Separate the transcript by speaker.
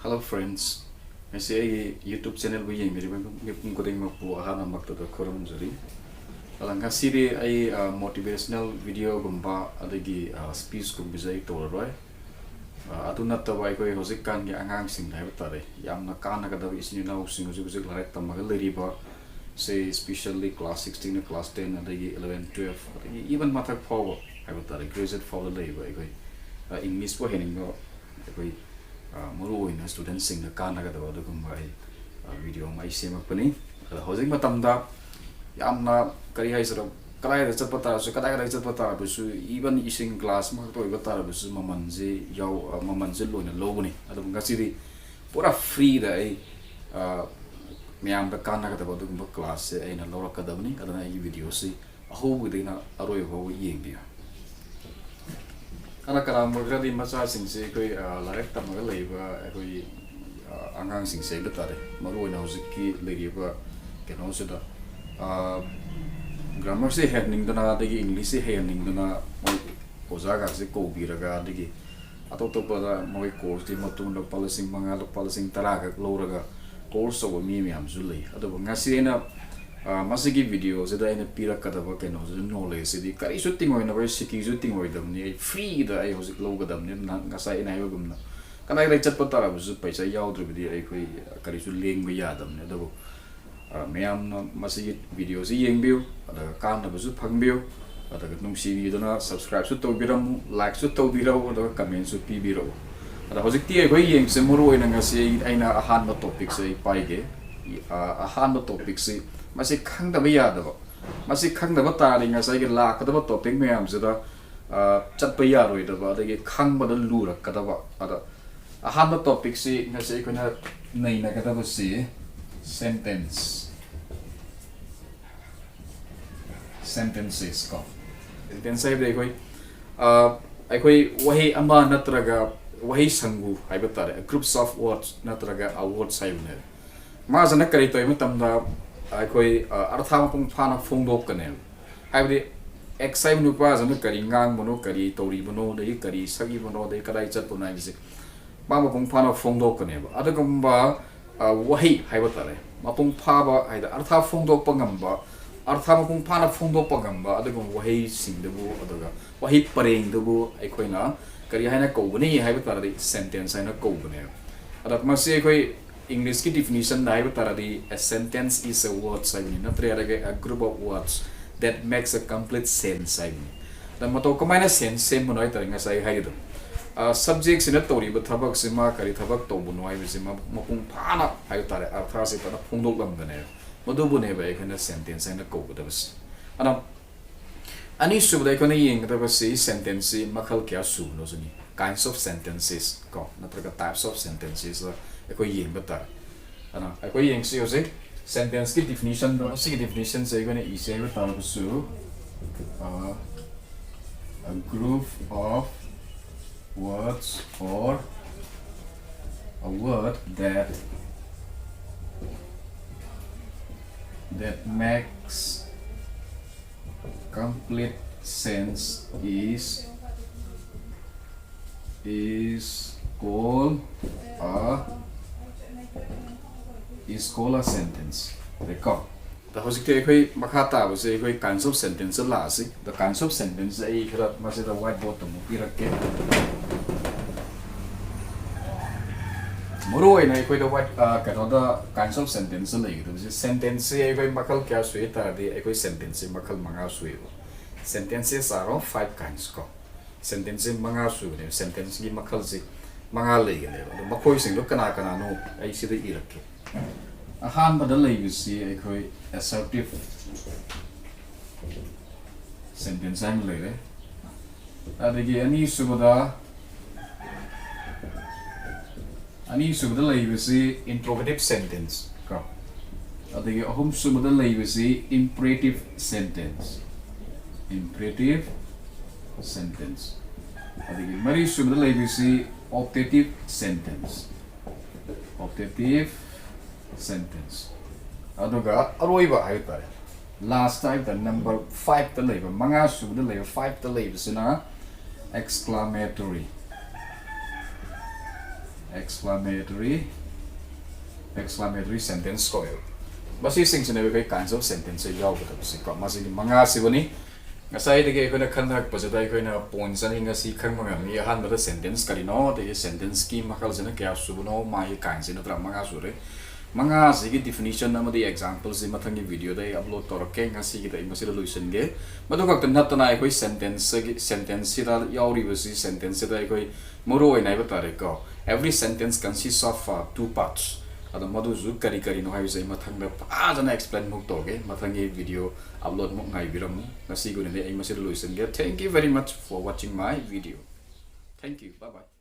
Speaker 1: Hello friends. I say YouTube channel bu yeng meri ngipung ko ding mapu ahana makta da khorum jari. Alanga siri ai motivational video gumba adagi speech gum bijai tor roi. Aduna tawai ko hojik kan gi angang sing hai tare. Yamna kana ka da isni na using hojik larak tamaga leri ba say especially class 16 and class 10 adagi 11 12 adagi even mathak forward hai tare graduate forward lei ba ko English po hening no ko muru ina student sing na kana ga da gumba video mai semak pani hojik matamda yamna kari hai sara kalai da chapata su kadai da chapata bu su even ising class ma to ibata bu su mamanje yaw mamanje lo na lo ni adu ngasiri pura free da ai myam da kana ga da gumba class ai na lo ka da ni adana ai video si aho bu de na aroi ho yeng dia kana kara mugra di macha sing se koi larek tamaga leiba koi angang sing se betare maru na hojiki leiba keno se da grammar se heading dana dagi english se heading dana oza ga se ko biraga dagi ato to pa moi course di matung da policy manga da policy taraga loraga course of mi am zulei ado ngasi na masigi video se da ina pira kada ba keno se knowledge di kari shooting oi na ba siki shooting oi dam ni free da ai hosik lo ga dam ni ngasa ina yo gum na kana rai chat patara bu su paisa yaw dru bi ai koi kari su leng bi ya dam ni do meyam na masigi video se yeng biu ada kan da bu su phang biu ada nung si video na subscribe su to biram like su to biro ada comment su pi biro ada hosik ti ai koi yeng se muru oi na ngasi aina ahan no topic se pai ge ahan no topic se masih khang da ya da masih khang da ta ri nga sai ge la ka da topic me am da chat pa ya roi da ba da ge khang ba da lu ra ka da ba ada ahan da topic si nga sai ko na nei na ka da ba si sentences ko sentence ai dai koi ai koi wahi ama natraga wahi sangu ai ba ta groups of words natraga a word sai ne ma jana kari toi matam da ai artha pung phana phongdok kane haibdi exai nu pa jana kari ngang mono kari tori bono dei kari sagi bono dei kadai chat punai bisi ma pung phana phongdok kane ba adagamba wahi haiba tare ma pung pha ba haida artha phongdok pangamba artha ma pung phana phongdok pangamba adagum wahi singdebu adaga wahi pareng debu na kari haina ko bani haiba tare sentence haina ko bane adak ma se English ki definition na iba taradi a sentence is a word sabi na triarage a group of words that makes a complete sense sabi dan mato kumaina sense sem mo noi taringa sai haido subject sina tori ba thabak sima kari thabak to bu noi sima mapung phana hai tare artha se pana phungdok lam gane modu bu ne ba ekana sentence na ko da bas ana ani subda ekana yeng da bas sentence makhal kya su no suni kinds of sentences ko natraga types of sentences ko yeng bata ana ko yeng si ose sentence ki definition do si definition se ko ne ise bata su a group of words or a word that makes complete sense is called a sentence. Record. The hosik koi makata was a koi kinds of sentence la si the kinds of sentence ai kira masi the whiteboard to mu pirakke moro ai nai koi the white kano the kinds of sentence la gitu sentence ai koi makal kya sui ta di ai koi sentence makal manga sui sentences are of 5 kinds ko sentence manga su ne sentence gi makal si manga le ne makoi sing lo kana kana no ai si de irakke ahan badalai bisi ai koi assertive sentence am le adagi ani subada lai bisi interrogative sentence ka adagi ahum subada lai bisi imperative sentence adagi mari subada lai bisi optative sentence aduga aroiba haytare last time the number 5 the labor manga su the labor 5 the labor sina exclamatory exclamatory sentence ko basi sing sine be kinds of sentence yaw ba si ko masi manga si bani ngasai de ko na khanak pa jada ko na points an hinga si khang manga mi han da sentence kali no de sentence ki makal jana kya su no mai kinds in tra manga su re manga si gi definition na the examples in mathangi video dai upload tor ke ngasi gi dai masi solution ge madu ka tan na ko sentence si da yaw ri si sentence da ko moro ai nai ba tare ko every sentence consists of two parts ada madu zu kari no hai sai mathang da pa jana explain muk to ge mathangi video upload muk ngai biram ngasi gu ne ai masi solution ge thank you very much for watching my video thank you bye bye